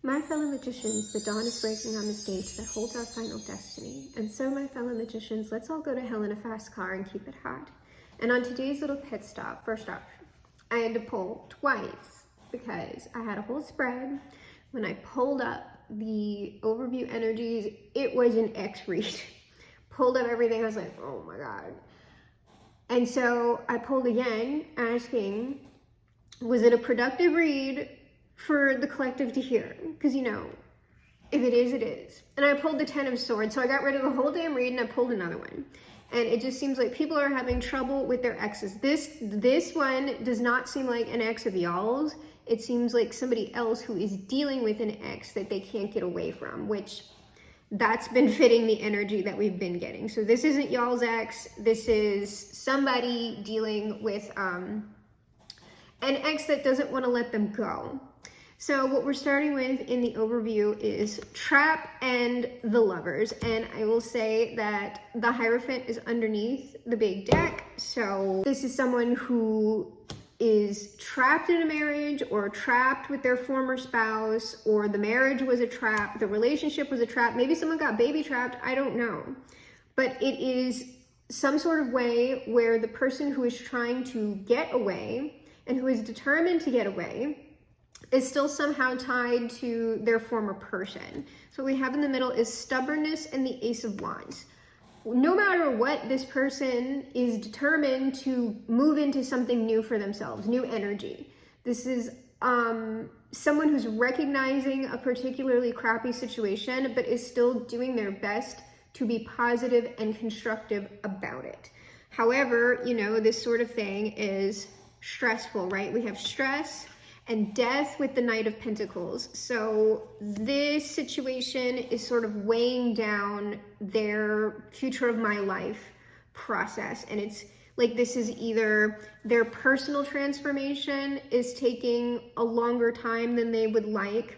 My fellow magicians, the dawn is breaking on the stage that holds our final destiny. And so, my fellow magicians, let's all go to hell in a fast car and keep it hot. And on today's little pit stop, first off, I had to pull twice because I had a whole spread. When I pulled up the overview energies, it was an X-read. Pulled up everything, I was like, oh my God. And so I pulled again, asking, was it a productive read for the collective to hear? Because, you know, if it is, it is. And I pulled the 10 of Swords, so I got rid of the whole damn read and I pulled another one. And it just seems like people are having trouble with their exes. This one does not seem like an ex of y'all's. It seems like somebody else who is dealing with an ex that they can't get away from, which that's been fitting the energy that we've been getting. So this isn't y'all's ex. This is somebody dealing with an ex that doesn't want to let them go. So what we're starting with in the overview is Trap and the Lovers. And I will say that the Hierophant is underneath the big deck. So this is someone who is trapped in a marriage or trapped with their former spouse, or the marriage was a trap, the relationship was a trap. Maybe someone got baby trapped, I don't know. But it is some sort of way where the person who is trying to get away and who is determined to get away is still somehow tied to their former person. So what we have in the middle is stubbornness and the Ace of Wands. No matter what, this person is determined to move into something new for themselves, new energy. This is someone who's recognizing a particularly crappy situation, but is still doing their best to be positive and constructive about it. However, you know, this sort of thing is stressful, right? We have stress and death with the Knight of Pentacles. So this situation is sort of weighing down their future of my life process. And it's like, this is either their personal transformation is taking a longer time than they would like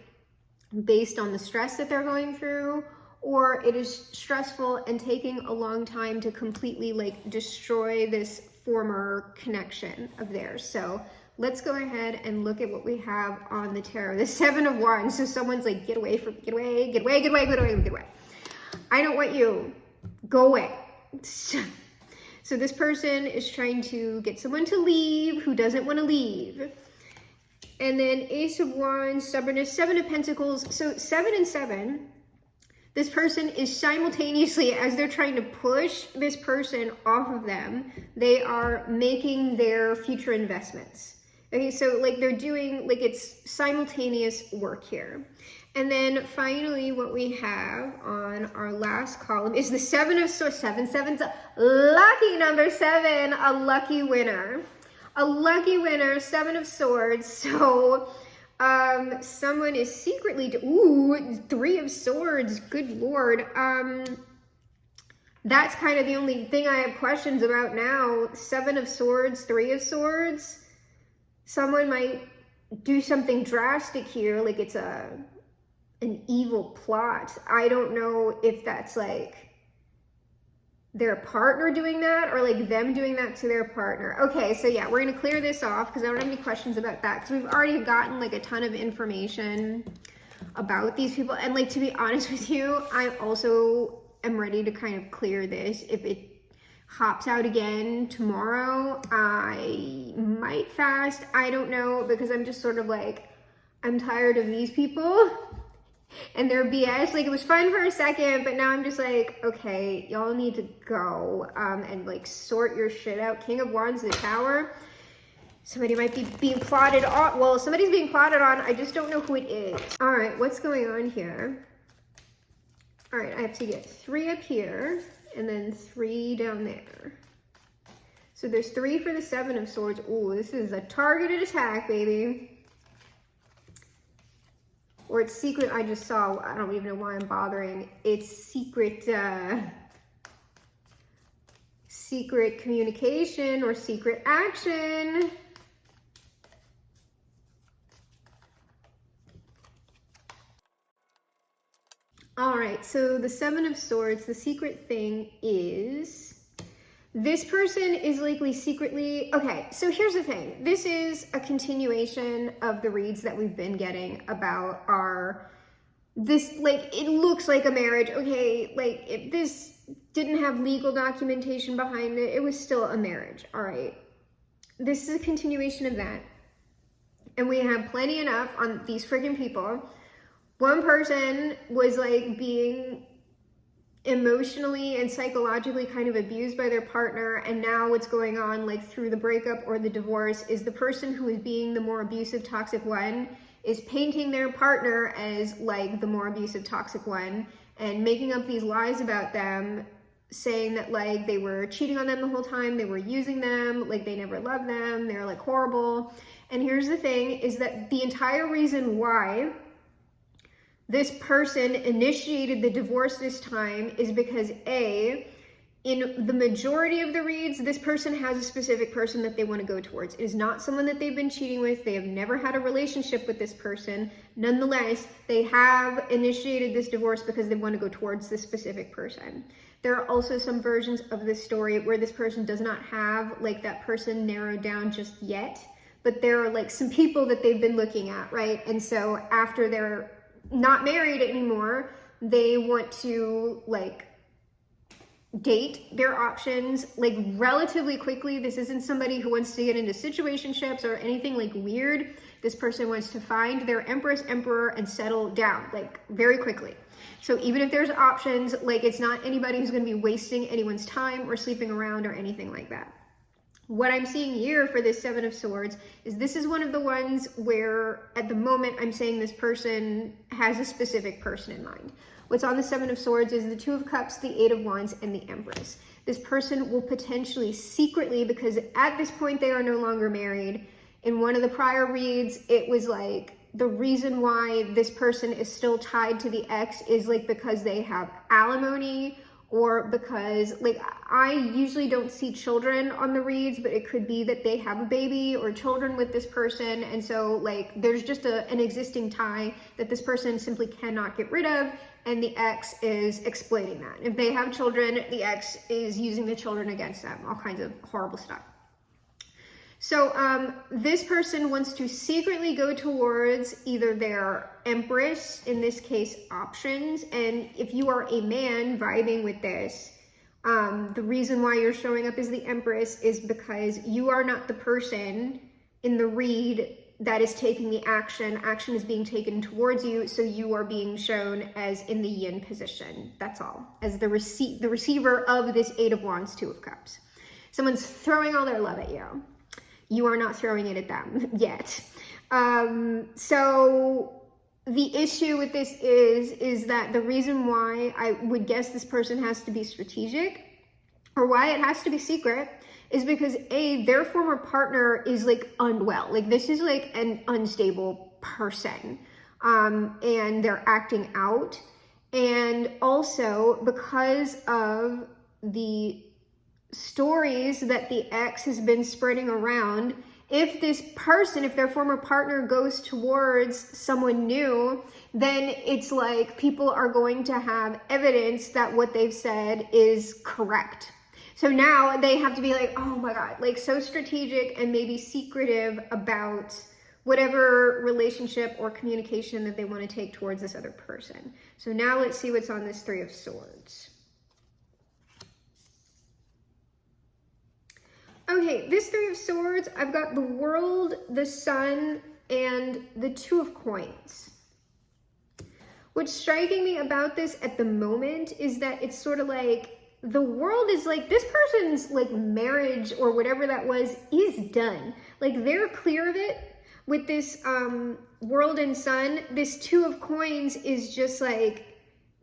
based on the stress that they're going through, or it is stressful and taking a long time to completely like destroy this former connection of theirs. So let's go ahead and look at what we have on the tarot. The 7 of Wands. So someone's like, get away. I don't want you. Go away. So this person is trying to get someone to leave who doesn't want to leave. And then Ace of Wands, stubbornness, 7 of Pentacles. So 7 and 7. This person is simultaneously, as they're trying to push this person off of them, they are making their future investments. Okay, so like they're doing, like it's simultaneous work here. And then finally what we have on our last column is the 7 of Swords. 7's a lucky number 7, a lucky winner. A lucky winner, 7 of Swords. So someone is secretly, 3 of Swords, good Lord. That's kind of the only thing I have questions about now. 7 of Swords, 3 of Swords. Someone might do something drastic here, like it's an evil plot. I don't know if that's like their partner doing that or like them doing that to their partner. Okay, so yeah, we're gonna clear this off because I don't have any questions about that, because we've already gotten like a ton of information about these people. And like, to be honest with you, I also am ready to kind of clear this. If it hops out again tomorrow, I might fast, I don't know, because I'm just sort of like, I'm tired of these people and their BS. Like, it was fun for a second, but now I'm just like, okay, y'all need to go and like sort your shit out. King of Wands, the Tower. Somebody might be being plotted on. Well, somebody's being plotted on. I just don't know who it is. All right, what's going on here? All right, I have to get 3 up here and then 3 down there. So there's 3 for the 7 of Swords. Ooh, this is a targeted attack, baby. Or it's secret, I just saw, I don't even know why I'm bothering. It's secret communication or secret action. All right, so the 7 of Swords, the secret thing is this person is likely secretly, okay, so here's the thing. This is a continuation of the reads that we've been getting about our this, like, it looks like a marriage. Okay, like, if this didn't have legal documentation behind it, it was still a marriage, all right? This is a continuation of that. And we have plenty enough on these freaking people. One person was, like, being emotionally and psychologically kind of abused by their partner, and now what's going on, like, through the breakup or the divorce, is the person who is being the more abusive, toxic one is painting their partner as, like, the more abusive, toxic one, and making up these lies about them, saying that, like, they were cheating on them the whole time, they were using them, like, they never loved them, they're, like, horrible. And here's the thing, is that the entire reason why this person initiated the divorce this time is because A, in the majority of the reads, this person has a specific person that they want to go towards. It is not someone that they've been cheating with. They have never had a relationship with this person. Nonetheless, they have initiated this divorce because they want to go towards this specific person. There are also some versions of this story where this person does not have, like, that person narrowed down just yet, but there are, like, some people that they've been looking at, right? And so after they're not married anymore, they want to, like, date their options, like, relatively quickly. This isn't somebody who wants to get into situationships or anything, like, weird. This person wants to find their empress, emperor, and settle down, like, very quickly. So even if there's options, like, it's not anybody who's going to be wasting anyone's time or sleeping around or anything like that. What I'm seeing here for this Seven of Swords is this is one of the ones where at the moment I'm saying this person has a specific person in mind. What's on the Seven of Swords is the Two of Cups, the Eight of Wands, and the Empress. This person will potentially secretly, because at this point they are no longer married. In one of the prior reads, it was like the reason why this person is still tied to the ex is, like, because they have alimony, or because, like, I usually don't see children on the reads, but it could be that they have a baby or children with this person, and so, like, there's just an existing tie that this person simply cannot get rid of, and the ex is exploiting that. If they have children, the ex is using the children against them, all kinds of horrible stuff. So this person wants to secretly go towards either their empress, in this case, options. And if you are a man vibing with this, the reason why you're showing up as the empress is because you are not the person in the read that is taking the action. Action is being taken towards you, so you are being shown as in the yin position. That's all. As the receiver of this Eight of Wands, Two of Cups. Someone's throwing all their love at you. You are not throwing it at them yet. So the issue with this is that the reason why I would guess this person has to be strategic, or why it has to be secret, is because A, their former partner is, like, unwell. Like, this is, like, an unstable person, and they're acting out. And also because of the stories that the ex has been spreading around, if this person, if their former partner goes towards someone new, then it's like people are going to have evidence that what they've said is correct. So now they have to be like, oh my God, like, so strategic and maybe secretive about whatever relationship or communication that they want to take towards this other person. So now let's see what's on this Three of Swords. Okay, this Three of Swords, I've got the World, the Sun, and the Two of Coins. What's striking me about this at the moment is that it's sort of like the World is like, this person's, like, marriage or whatever that was is done. Like, they're clear of it. With this World and Sun, this Two of Coins is just like,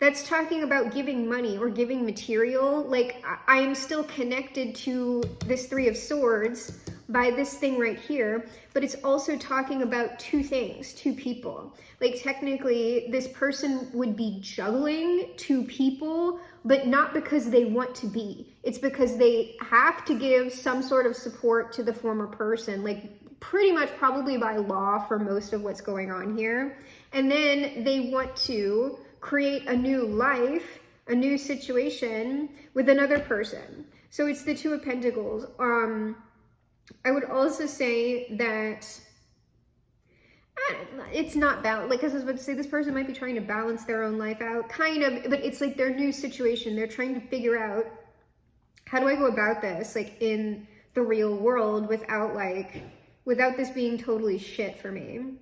that's talking about giving money or giving material. Like, I am still connected to this Three of Swords by this thing right here, but it's also talking about two things, two people. Like, technically, this person would be juggling two people, but not because they want to be. It's because they have to give some sort of support to the former person, like, pretty much probably by law for most of what's going on here. And then they want to create a new life, a new situation with another person. So it's the Two of Pentacles. I would also say that It's not balanced. Like I was about to say, this person might be trying to balance their own life out, kind of, but it's like their new situation. They're trying to figure out, how do I go about this, like in the real world without this being totally shit for me.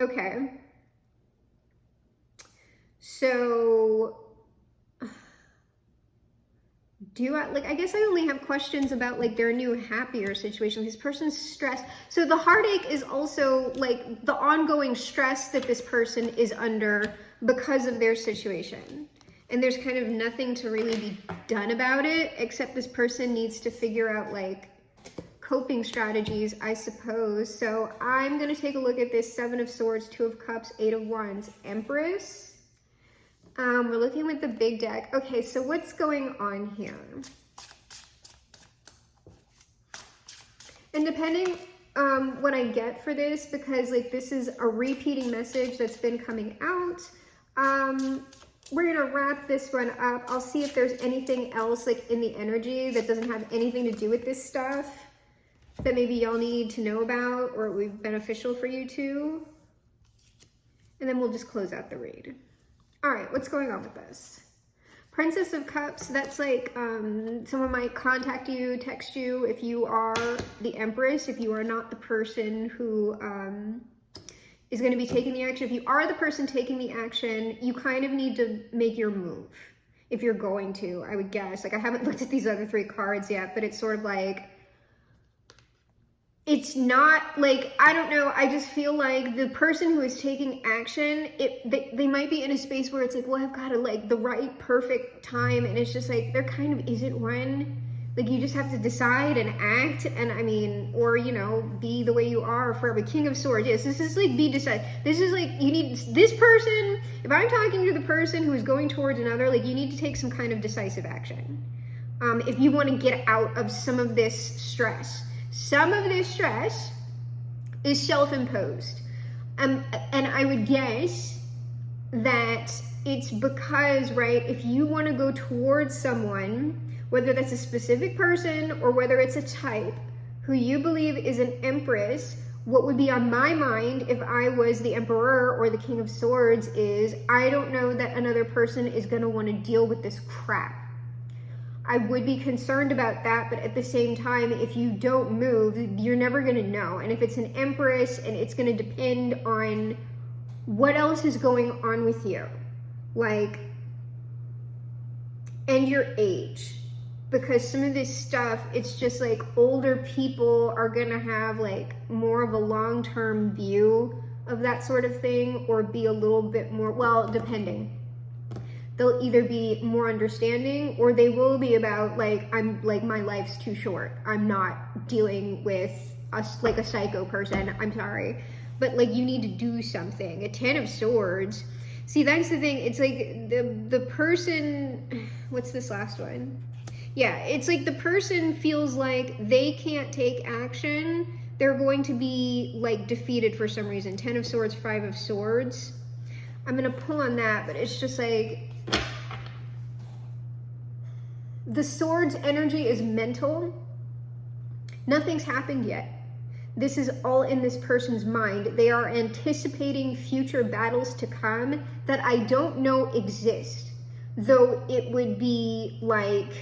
Okay. So I guess I only have questions about like their new happier situation. This person's stressed. So the heartache is also like the ongoing stress that this person is under because of their situation. And there's kind of nothing to really be done about it, except this person needs to figure out like coping strategies, I suppose. So I'm going to take a look at this 7 of Swords, 2 of Cups, 8 of Wands, Empress. We're looking with the big deck. Okay, so what's going on here? And depending what I get for this, because like this is a repeating message that's been coming out, we're gonna wrap this one up. I'll see if there's anything else like in the energy that doesn't have anything to do with this stuff that maybe y'all need to know about or it would be beneficial for you to. And then we'll just close out the read. All right, what's going on with this? Princess of Cups, that's like someone might contact you, text you if you are the Empress, if you are not the person who is going to be taking the action. If you are the person taking the action, you kind of need to make your move if you're going to, I would guess. Like I haven't looked at these other 3 cards yet, but it's sort of like, it's not like, I don't know, I just feel like the person who is taking action, they might be in a space where it's like, well, I've got to like the right perfect time, and it's just like, there kind of isn't one. Like you just have to decide and act, and I mean, or you know, be the way you are forever. King of Swords, yes, this is like be decide. This is like, you need this person, if I'm talking to the person who is going towards another, like you need to take some kind of decisive action. If you want to get out of some of this stress. Some of this stress is self-imposed. And I would guess that it's because, right, if you want to go towards someone, whether that's a specific person or whether it's a type who you believe is an Empress, what would be on my mind if I was the Emperor or the King of Swords is, I don't know that another person is going to want to deal with this crap. I would be concerned about that, but at the same time, if you don't move, you're never going to know. And if it's an Empress, and it's going to depend on what else is going on with you, like, and your age. Because some of this stuff, it's just like older people are going to have like more of a long-term view of that sort of thing, or be a little bit more, well, depending. They'll either be more understanding, or they will be about like, I'm like, my life's too short. I'm not dealing with like a psycho person. I'm sorry. But like, you need to do something. A 10 of Swords. See, that's the thing. It's like the person, what's this last one? Yeah, it's like the person feels like they can't take action. They're going to be like defeated for some reason. 10 of Swords, 5 of Swords. I'm going to pull on that, but it's just like, the Swords energy is mental. Nothing's happened yet. This is all in this person's mind. They are anticipating future battles to come that I don't know exist. Though it would be like,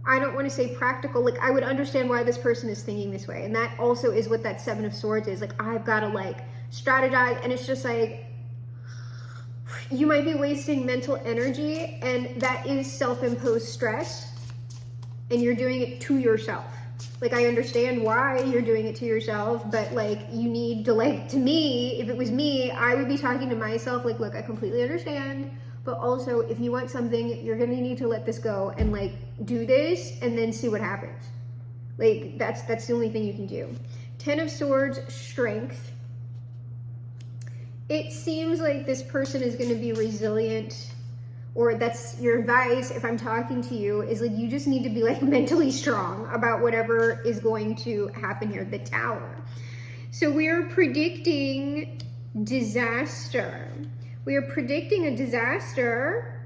I don't want to say practical, like I would understand why this person is thinking this way. And that also is what that 7 of Swords is. Like, I've got to like strategize, and it's just like, you might be wasting mental energy, and that is self-imposed stress, and you're doing it to yourself. Like, I understand why you're doing it to yourself, but like, you need to, like, to me, if it was me, I would be talking to myself like, look, I completely understand, but also if you want something, you're gonna need to let this go and like do this and then see what happens. Like, that's the only thing you can do. 10 of Swords, strength. It seems like this person is going to be resilient, or that's your advice if I'm talking to you, is like, you just need to be like mentally strong about whatever is going to happen here. The Tower. So we are predicting disaster. We are predicting a disaster.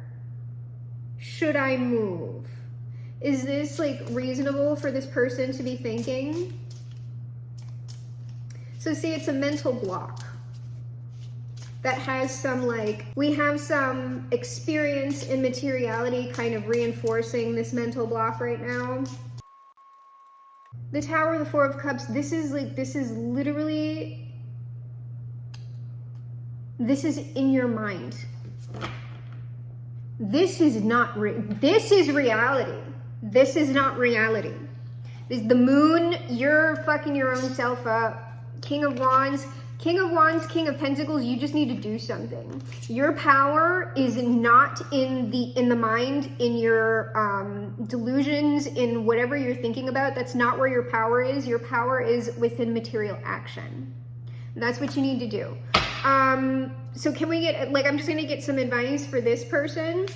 Should I move? Is this like reasonable for this person to be thinking? So see, it's a mental block that has some we have some experience in materiality kind of reinforcing this mental block right now. The Tower, the Four of Cups, this is literally, this is in your mind. This is not, this is reality. This is not reality. This is the moon, you're fucking your own self up. King of Wands, King of Pentacles, you just need to do something. Your power is not in the mind, in your delusions, in whatever you're thinking about. That's not where your power is. Your power is within material action. That's what you need to do. So can we get, I'm just gonna get some advice for this person.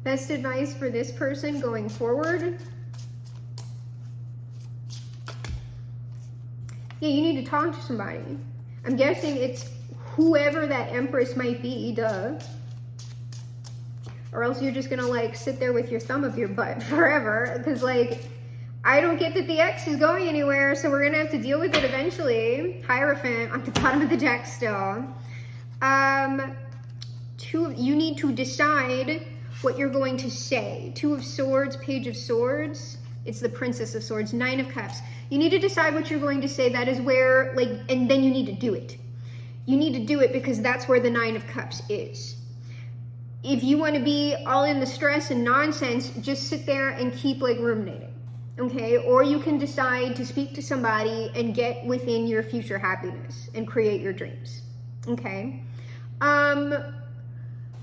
Best advice for this person going forward. Yeah, you need to talk to somebody. I'm guessing it's whoever that Empress might be, duh. Or else you're just gonna sit there with your thumb up your butt forever. Because I don't get that the ex is going anywhere, so we're gonna have to deal with it eventually. Hierophant at the bottom of the deck still. You need to decide what you're going to say. Two of Swords, Page of Swords. It's the Princess of Swords, Nine of Cups. You need to decide what you're going to say. That is where, and then you need to do it. You need to do it because that's where the Nine of Cups is. If you want to be all in the stress and nonsense, just sit there and keep ruminating, okay? Or you can decide to speak to somebody and get within your future happiness and create your dreams, okay?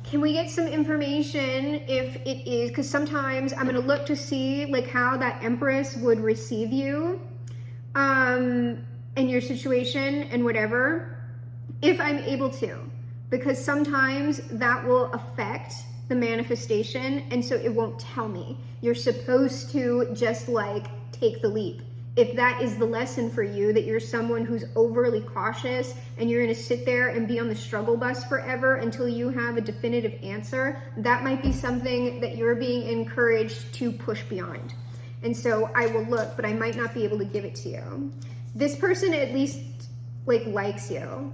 Can we get some information if it is, because sometimes I'm going to look to see how that Empress would receive you in your situation and whatever, if I'm able to, because sometimes that will affect the manifestation, and so it won't tell me. You're supposed to just take the leap. If that is the lesson for you, that you're someone who's overly cautious and you're going to sit there and be on the struggle bus forever until you have a definitive answer, that might be something that you're being encouraged to push beyond. And so I will look, but I might not be able to give it to you. This person at least likes you.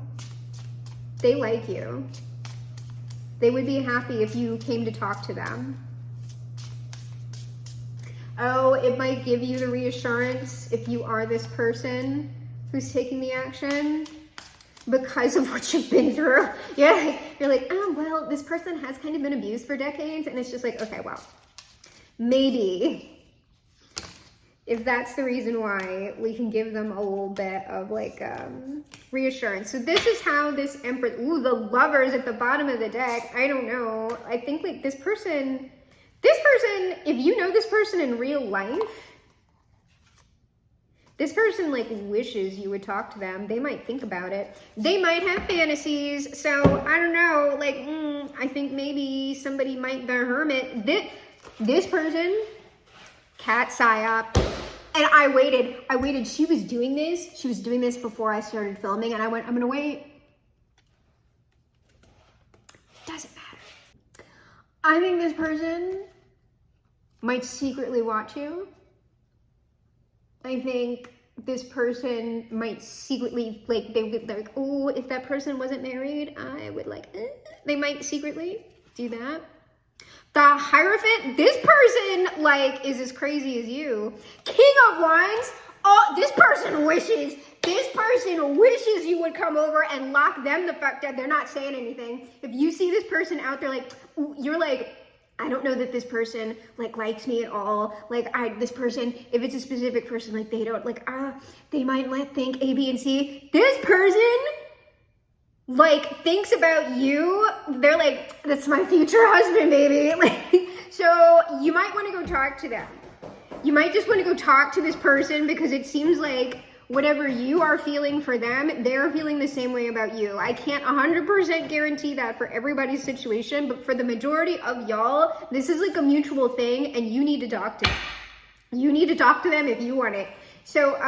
They like you. They would be happy if you came to talk to them. Oh, it might give you the reassurance if you are this person who's taking the action because of what you've been through. Yeah, you're oh, well, this person has kind of been abused for decades, and it's just okay, well, maybe if that's the reason why, we can give them a little bit of reassurance. So this is how this Empress, ooh, the Lovers at the bottom of the deck. I don't know. I think this person, if you know this person in real life, this person wishes you would talk to them. They might think about it. They might have fantasies. So I don't know, I think maybe somebody might, the Hermit, this person, cat psyop. And I waited. She was doing this before I started filming, and I went, I'm gonna wait. Doesn't matter. I think this person might secretly watch you. I think this person might secretly, they would be oh, if that person wasn't married, I would they might secretly do that. The Hierophant, this person is as crazy as you. King of Wands, oh, this person wishes you would come over and lock them the fuck down. They're not saying anything. If you see this person out there, you're I don't know that this person likes me at all. This person, if it's a specific person, they don't they might think A, B, and C. This person thinks about you. They're that's my future husband, baby. So you might want to go talk to them. You might just want to go talk to this person, because it seems whatever you are feeling for them, they're feeling the same way about you. I can't 100% guarantee that for everybody's situation, but for the majority of y'all, this is a mutual thing, and you need to talk to them. You need to talk to them if you want it. So,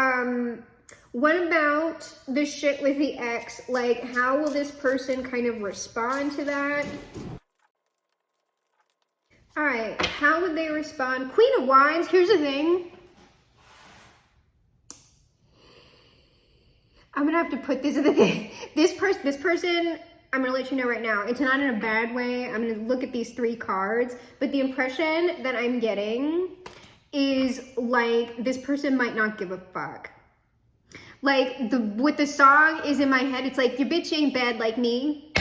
what about the shit with the ex? How will this person kind of respond to that? All right, how would they respond? Queen of Wands, here's the thing. I'm gonna have to put this in the thing. This person, I'm gonna let you know right now, it's not in a bad way. I'm gonna look at these 3 cards, but the impression that I'm getting is like this person might not give a fuck. Like what the song is in my head, it's like, your bitch ain't bad like me,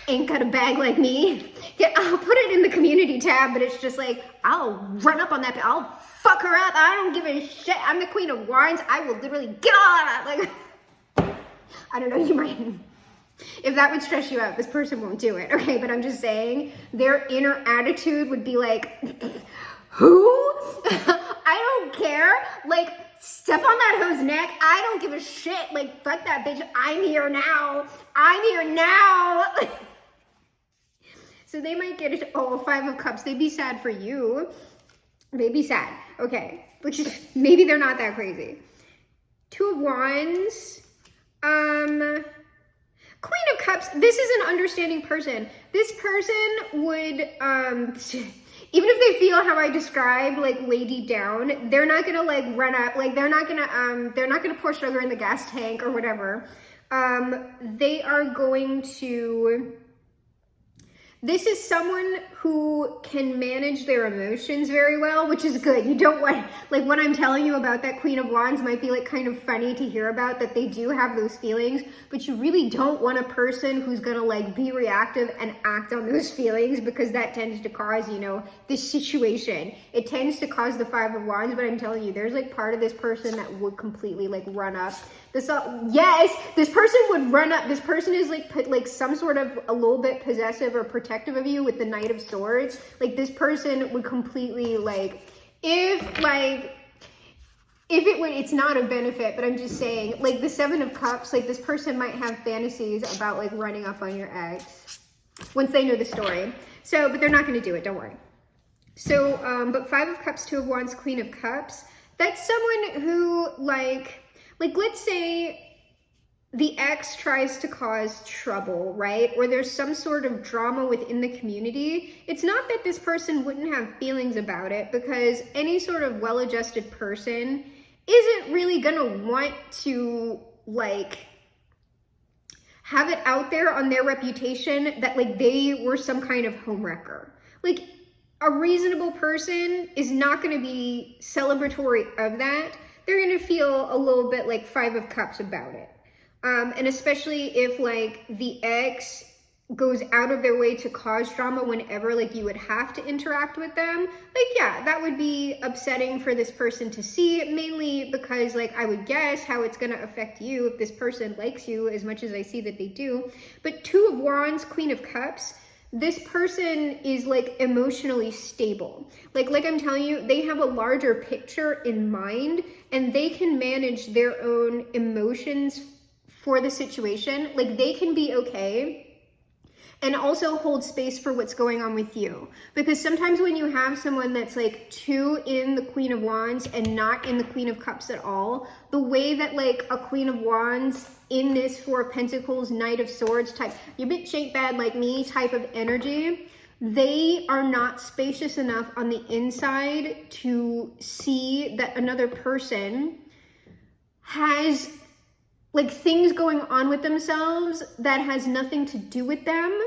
ain't got a bag like me. Yeah, I'll put it in the community tab, but it's just like, I'll run up on that, I'll fuck her up. I don't give a shit. I'm the queen of wands. I will literally get all that. Like, I don't know, you might, if that would stress you out, this person won't do it, okay? But I'm just saying, their inner attitude would be like, who? I don't care. Like, step on that hoe's neck. I don't give a shit. Like, fuck that bitch. I'm here now. I'm here now. So they might get it. Oh, 5 of Cups. They'd be sad for you. They'd be sad. Okay. Which is, maybe they're not that crazy. 2 of Wands. Queen of Cups. This is an understanding person. This person would, even if they feel how I describe, like way deep down, they're not gonna like run up, like they're not gonna pour sugar in the gas tank or whatever. They are going to, this is someone who can manage their emotions very well, which is good. You don't want, like what I'm telling you about that Queen of Wands might be like kind of funny to hear about, that they do have those feelings, but you really don't want a person who's gonna like be reactive and act on those feelings, because that tends to cause, you know, this situation. It tends to cause the 5 of Wands, but I'm telling you, there's like part of this person that would completely like run up. Yes, this person would run up. This person is like some sort of a little bit possessive or protective of you with the Knight of Swords. Like this person would completely like, if it would, it's not a benefit, but I'm just saying, like the 7 of Cups, like this person might have fantasies about like running up on your ex once they know the story. So, but they're not going to do it. Don't worry. So, but 5 of Cups, 2 of Wands, Queen of Cups. That's someone who like let's say the ex tries to cause trouble, right? Or there's some sort of drama within the community. It's not that this person wouldn't have feelings about it, because any sort of well-adjusted person isn't really gonna want to like have it out there on their reputation that like they were some kind of homewrecker. Like a reasonable person is not gonna be celebratory of that. They're gonna feel a little bit like 5 of Cups about it. And especially if like the ex goes out of their way to cause drama whenever like you would have to interact with them, like yeah, that would be upsetting for this person to see, mainly because like I would guess how it's gonna affect you if this person likes you as much as I see that they do. But 2 of Wands, Queen of Cups, this person is like emotionally stable. Like I'm telling you, they have a larger picture in mind and they can manage their own emotions for the situation. Like they can be okay and also hold space for what's going on with you. Because sometimes when you have someone that's like too in the Queen of Wands and not in the Queen of Cups at all, the way that like a Queen of Wands in this 4 of Pentacles, Knight of Swords type, you bitch ain't bad like me type of energy, they are not spacious enough on the inside to see that another person has like things going on with themselves that has nothing to do with them,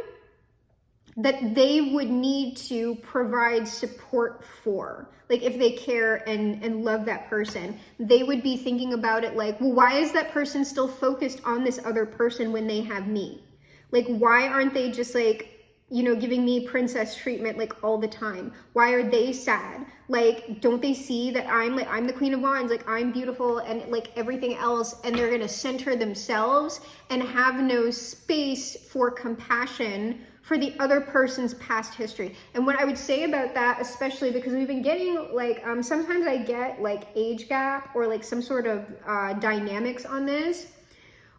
that they would need to provide support for. Like if they care and love that person, they would be thinking about it like, well, why is that person still focused on this other person when they have me? Like, why aren't they just like, you know, giving me princess treatment like all the time? Why are they sad? Like, don't they see that I'm the Queen of Wands, like I'm beautiful and like everything else, and they're gonna center themselves and have no space for compassion for the other person's past history. And what I would say about that, especially because we've been getting like, sometimes I get like age gap or like some sort of dynamics on this.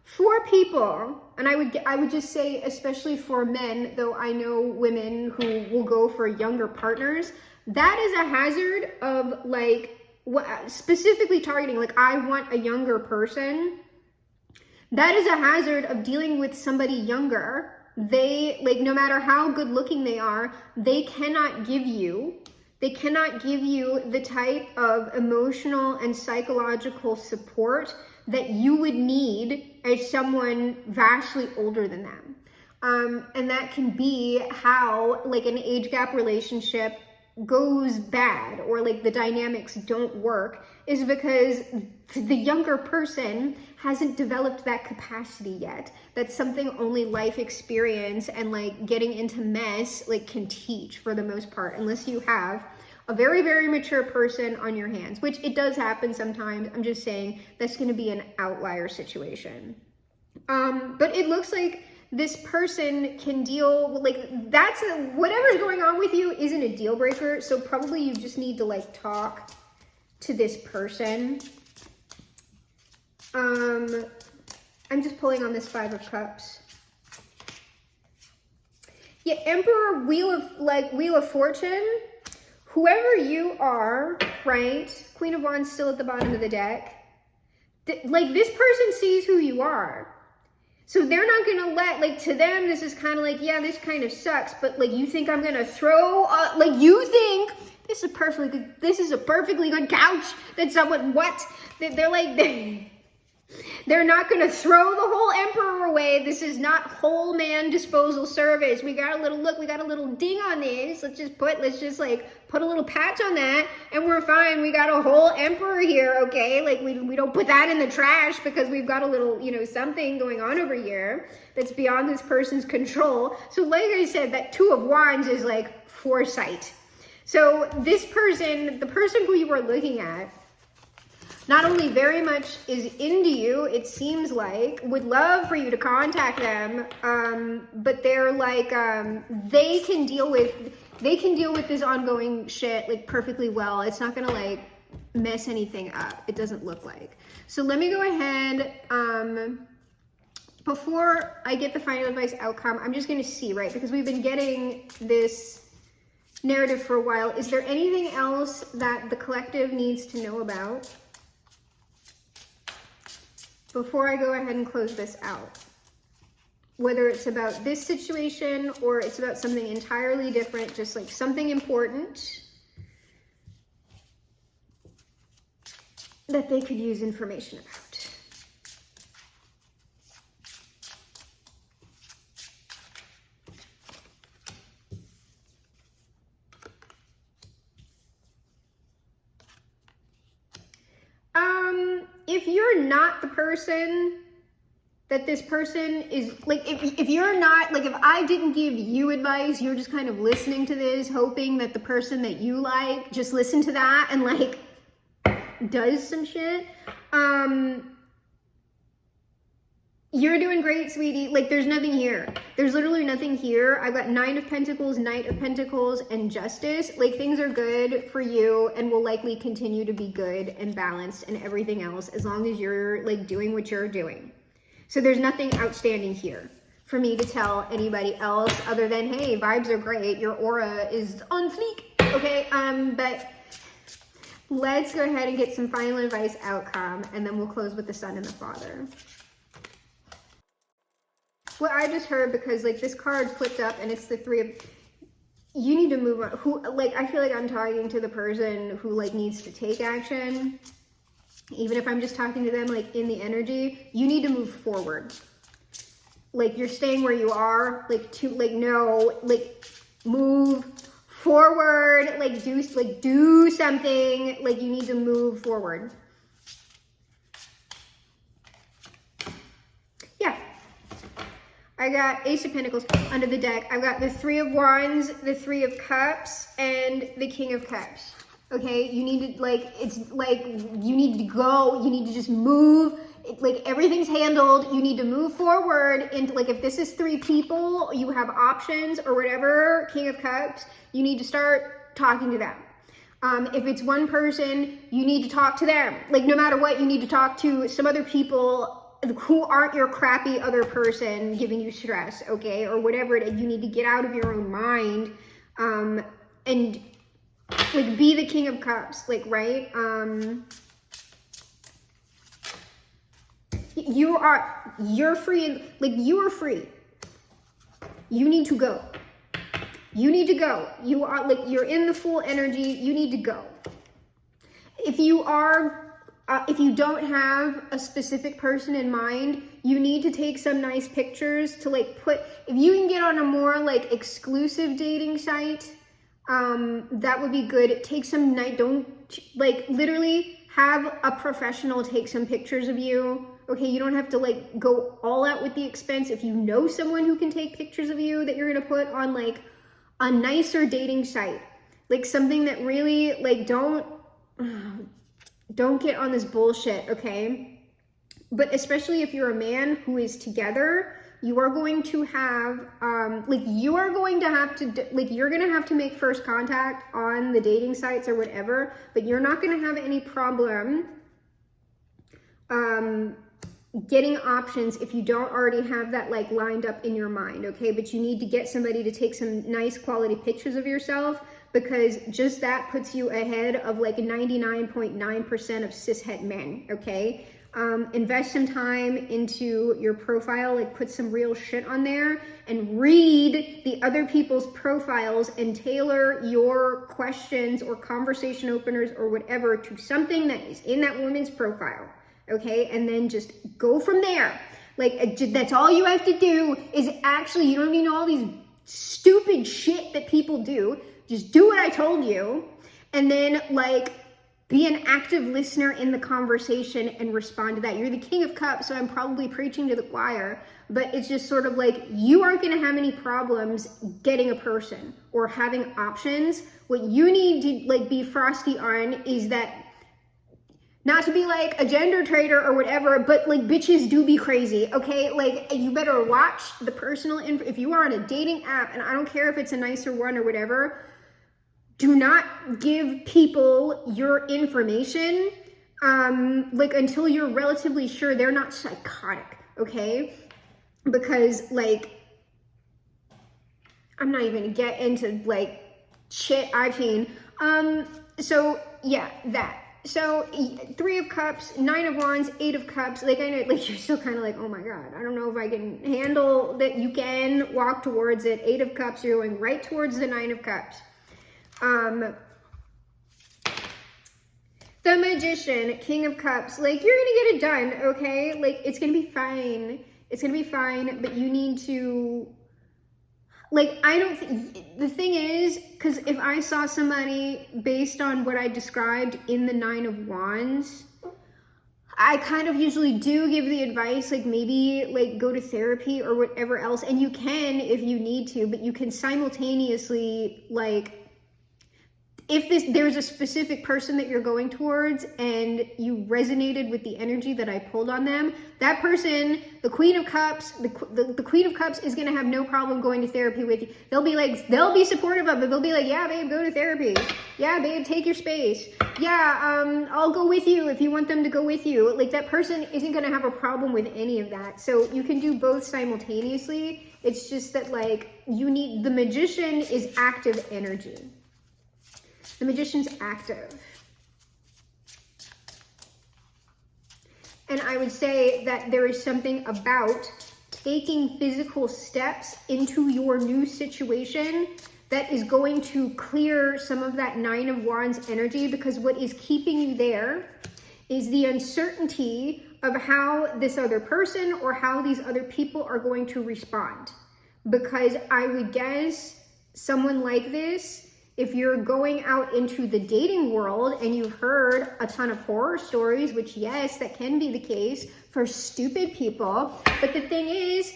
For people, and I would just say, especially for men, though I know women who will go for younger partners, that is a hazard of like, specifically targeting, like I want a younger person. That is a hazard of dealing with somebody younger. They, like, no matter how good looking they are, they cannot give you the type of emotional and psychological support that you would need as someone vastly older than them. And that can be how like an age gap relationship goes bad, or like the dynamics don't work, is because the younger person hasn't developed that capacity yet. That's something only life experience and like getting into mess like can teach for the most part, unless you have a very, very mature person on your hands, which it does happen sometimes. I'm just saying that's going to be an outlier situation. But it looks like this person can deal, like whatever's going on with you isn't a deal breaker. So probably you just need to like talk to this person. I'm just pulling on this 5 of Cups. Yeah, Emperor, Wheel of Fortune. Whoever you are, right? Queen of Wands still at the bottom of the deck. Like this person sees who you are. So they're not going to let, like to them, this is kind of like, yeah, this kind of sucks. But like, you think I'm going to throw, like you think this is a perfectly good couch that someone, what? They're like, they're not going to throw the whole Emperor away. This is not whole man disposal service. We got a little ding on this. Let's just put a little patch on that and we're fine. We got a whole Emperor here, okay? Like we don't put that in the trash because we've got a little, something going on over here that's beyond this person's control. So like I said, that 2 of Wands is like foresight. So this person, the person who you are looking at, not only very much is into you, it seems like, would love for you to contact them, but they're like, they can deal with this ongoing shit like perfectly well. It's not gonna like mess anything up. It doesn't look like. So let me go ahead, before I get the final advice outcome, I'm just gonna see, right? Because we've been getting this narrative for a while. Is there anything else that the collective needs to know about before I go ahead and close this out? Whether it's about this situation or it's about something entirely different, just like something important that they could use information about. If you're not the person that this person is, like, if you're not, like, if I didn't give you advice, you're just kind of listening to this, hoping that the person that you like just listen to that and, like, does some shit, you're doing great, sweetie. Like, there's nothing here. There's literally nothing here. I've got 9 of Pentacles, Knight of Pentacles, and Justice. Like, things are good for you and will likely continue to be good and balanced and everything else as long as you're, like, doing what you're doing. So there's nothing outstanding here for me to tell anybody else other than, hey, vibes are great. Your aura is on fleek, okay? But let's go ahead and get some final advice outcome, and then we'll close with the Sun and the Father. What I just heard, because like this card flipped up and it's the 3 of, you need to move on. Who, like, I feel like I'm talking to the person who like needs to take action. Even if I'm just talking to them like in the energy, you need to move forward. Like, you're staying where you are, like, to like, no, like, move forward, like do something. Like, you need to move forward. Yeah. I got Ace of Pentacles under the deck. I've got the 3 of Wands, the 3 of Cups, and the King of Cups. Okay, you need to, like, it's like, you need to go, you need to just move. Like, everything's handled. You need to move forward into, like, if this is 3 people, you have options or whatever, King of Cups, you need to start talking to them. If it's one person, you need to talk to them. Like, no matter what, you need to talk to some other people who aren't your crappy other person giving you stress, okay? Or whatever it is, you need to get out of your own mind, and like, be the King of Cups, like, right? You're free, like, you are free. You need to go. You need to go. You are, like, you're in the full energy. You need to go. If you are if you don't have a specific person in mind, you need to take some nice pictures to like put, if you can get on a more like exclusive dating site, that would be good. Take some night, don't like literally have a professional take some pictures of you. Okay, you don't have to like go all out with the expense. If you know someone who can take pictures of you that you're gonna put on like a nicer dating site, like something that really like don't get on this bullshit, okay? But especially if you're a man who is together, you are going to have you're gonna have to make first contact on the dating sites or whatever, but you're not gonna have any problem getting options if you don't already have that like lined up in your mind, okay? But you need to get somebody to take some nice quality pictures of yourself, because just that puts you ahead of like 99.9% of cishet men, okay? Invest some time into your profile, like put some real shit on there and read the other people's profiles and tailor your questions or conversation openers or whatever to something that is in that woman's profile, okay? And then just go from there. Like, that's all you have to do is actually, you don't need all these stupid shit that people do. Just do what I told you, and then like be an active listener in the conversation and respond to that. You're the King of Cups, so I'm probably preaching to the choir, but it's just sort of like you aren't going to have any problems getting a person or having options. What you need to like be frosty on is that, not to be like a gender traitor or whatever, but like bitches do be crazy, okay? Like you better watch the personal info. If you are on a dating app, and I don't care if it's a nicer one or whatever, do not give people your information like until you're relatively sure they're not psychotic, okay? Because like, I'm not even gonna get into like shit I've seen. So yeah, that. So 3 of Cups, 9 of Wands, 8 of Cups, like I know like you're still kind of like, oh my God, I don't know if I can handle that. You can walk towards it. 8 of Cups, you're going right towards the 9 of Cups. The Magician, King of Cups, like you're gonna get it done, okay? Like it's gonna be fine. It's gonna be fine, but you need to, like, I don't think, the thing is, because if I saw somebody based on what I described in the 9 of Wands, I kind of usually do give the advice, like maybe like go to therapy or whatever else, and you can if you need to, but you can simultaneously like, if there's a specific person that you're going towards and you resonated with the energy that I pulled on them, that person, the Queen of Cups, the Queen of Cups is going to have no problem going to therapy with you. They'll be supportive of it. They'll be like, yeah, babe, go to therapy. Yeah, babe, take your space. Yeah, I'll go with you if you want them to go with you. Like that person isn't going to have a problem with any of that. So you can do both simultaneously. It's just that like the Magician is active energy. The Magician's active. And I would say that there is something about taking physical steps into your new situation that is going to clear some of that 9 of Wands energy, because what is keeping you there is the uncertainty of how this other person or how these other people are going to respond. Because I would guess someone like this, if you're going out into the dating world and you've heard a ton of horror stories, which yes, that can be the case for stupid people. But the thing is,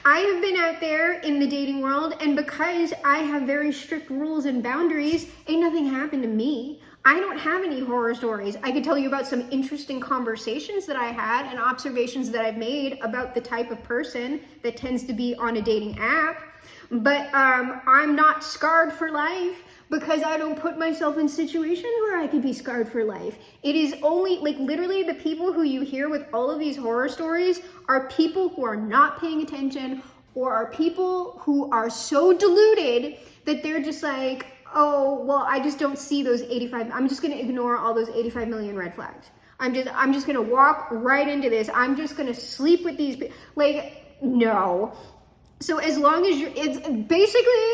I have been out there in the dating world, and because I have very strict rules and boundaries, ain't nothing happened to me. I don't have any horror stories. I could tell you about some interesting conversations that I had and observations that I've made about the type of person that tends to be on a dating app. But I'm not scarred for life because I don't put myself in situations where I could be scarred for life. It is only, like literally the people who you hear with all of these horror stories are people who are not paying attention, or are people who are so deluded that they're just like, oh, well, I just don't see those 85, I'm just gonna ignore all those 85 million red flags. I'm just gonna walk right into this. I'm just gonna sleep with these people. Like, no. So as long as it's basically,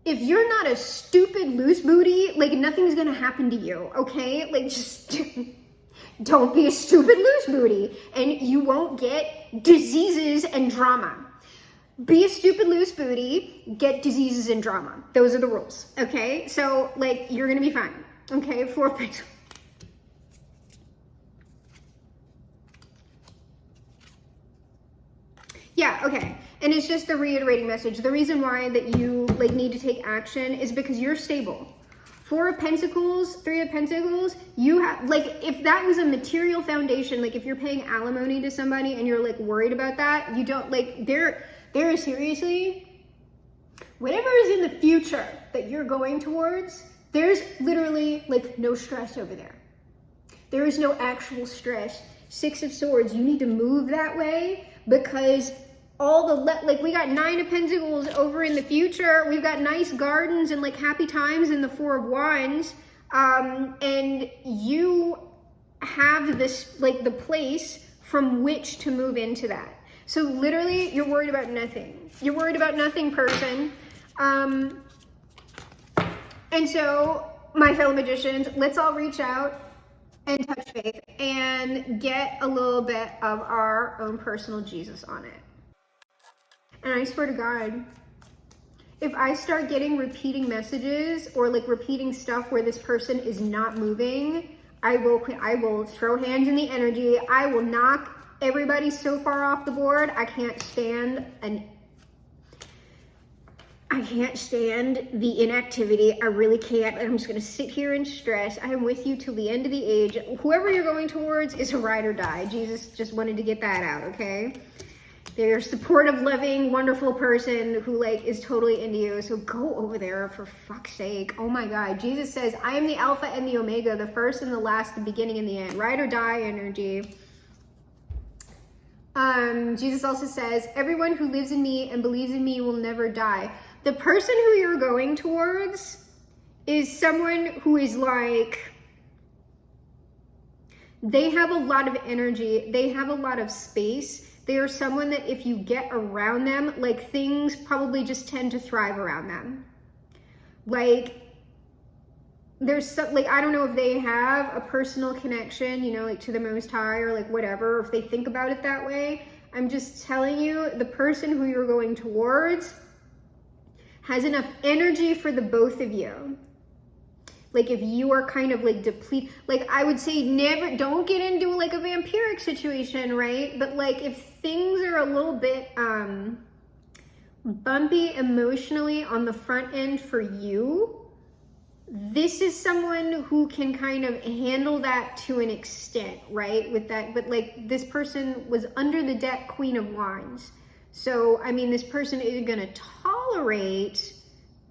if you're not a stupid loose booty, like nothing's gonna happen to you, okay? Like just, Don't be a stupid loose booty, and you won't get diseases and drama. Be a stupid loose booty, get diseases and drama. Those are the rules, okay? So, like, you're gonna be fine, okay? 4 Pentacles. Yeah, okay. And it's just the reiterating message. The reason why that you like need to take action is because you're stable. 4 of Pentacles, 3 of Pentacles, you have, like, if that was a material foundation, like if you're paying alimony to somebody and you're like worried about that, you don't, like, there is seriously, whatever is in the future that you're going towards, there's literally like no stress over there. There is no actual stress. 6 of Swords, you need to move that way because all the, like, we got 9 of Pentacles over in the future. We've got nice gardens and like happy times in the 4 of Wands. And you have this, like, the place from which to move into that. So literally you're worried about nothing. You're worried about nothing, person. And so my fellow magicians, let's all reach out and touch faith and get a little bit of our own personal Jesus on it. And I swear to God, if I start getting repeating messages or like repeating stuff where this person is not moving, I will throw hands in the energy. I will knock everybody so far off the board. I can't stand the inactivity. I really can't. I'm just gonna sit here and stress. I am with you till the end of the age. Whoever you're going towards is a ride or die. Jesus just wanted to get that out, okay? They're a supportive, loving, wonderful person who like is totally into you. So go over there for fuck's sake. Oh my God. Jesus says, I am the Alpha and the Omega, the first and the last, the beginning and the end. Ride or die energy. Jesus also says, everyone who lives in me and believes in me will never die. The person who you're going towards is someone who is like, they have a lot of energy. They have a lot of space. They are someone that if you get around them, like things probably just tend to thrive around them. Like there's some, like, I don't know if they have a personal connection, you know, like to the Most High or like whatever, or if they think about it that way. I'm just telling you, the person who you're going towards has enough energy for the both of you. Like if you are kind of like depleted, like I would say never, don't get into like a vampiric situation, right? But like if things are a little bit bumpy emotionally on the front end for you, this is someone who can kind of handle that to an extent, right? With that, but like this person was under the deck Queen of Wands. So, I mean, this person isn't going to tolerate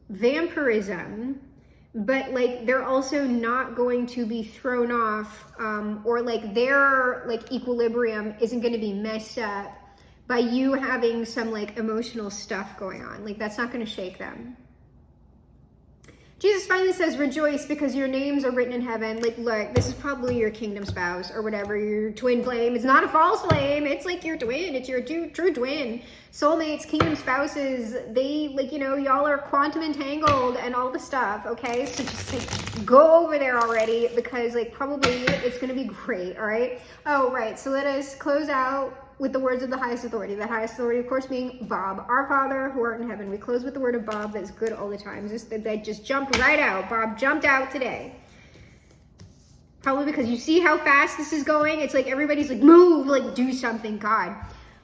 vampirism, but like they're also not going to be thrown off, or like their like equilibrium isn't going to be messed up by you having some like emotional stuff going on. Like that's not going to shake them. Jesus finally says, rejoice because your names are written in heaven. Like, look, this is probably your kingdom spouse or whatever, your twin flame. It's not a false flame. It's like your twin. It's your true twin. Soulmates, kingdom spouses, they, like, you know, y'all are quantum entangled and all the stuff, okay? So just, like, go over there already because, like, probably it's going to be great, all right? Oh, right. So let us close out with the words of the highest authority. The highest authority, of course, being Bob. Our Father, who art in heaven. We close with the word of Bob that's good all the time. That just jumped right out. Bob jumped out today. Probably because you see how fast this is going. It's like everybody's like, move, like do something, God.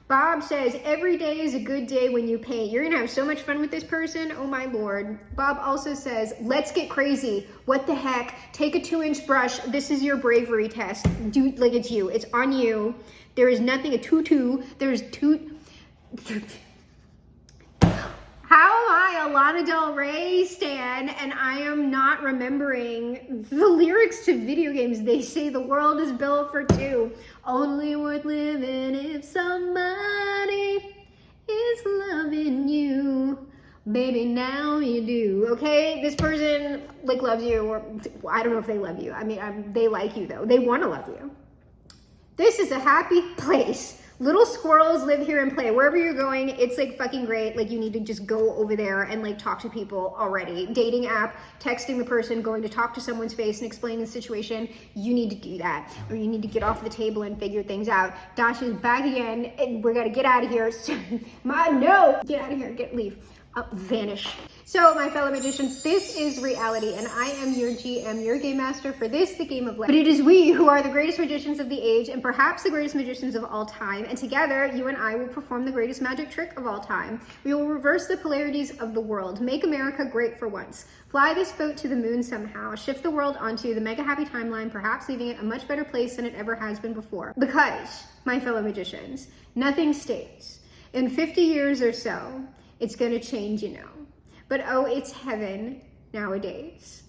Bob says, every day is a good day when you paint. You're gonna have so much fun with this person. Oh my Lord. Bob also says, let's get crazy. What the heck? Take a 2-inch brush. This is your bravery test. Do like it's you. It's on you. There is nothing, a tutu. There's How am I a Lana Del Rey stan and I am not remembering the lyrics to video games? They say the world is built for two. Only worth living if somebody is loving you. Baby, now you do. Okay, this person like loves you, or I don't know if they love you. I mean, they like you though. They want to love you. This is a happy place. Little squirrels live here and play. Wherever you're going, it's like fucking great. Like you need to just go over there and like talk to people already. Dating app, texting the person, going to talk to someone's face and explain the situation. You need to do that. Or you need to get off the table and figure things out. Dasha's back again and we're gonna get out of here. No! Get out of here, leave. Vanish. So my fellow magicians, this is reality and I am your GM, your game master for this, the game of life. But it is we who are the greatest magicians of the age and perhaps the greatest magicians of all time. And together, you and I will perform the greatest magic trick of all time. We will reverse the polarities of the world, make America great for once, fly this boat to the moon somehow, shift the world onto the mega happy timeline, perhaps leaving it a much better place than it ever has been before. Because, my fellow magicians, nothing stays. In 50 years or so, it's gonna change, you know. But oh, it's heaven nowadays.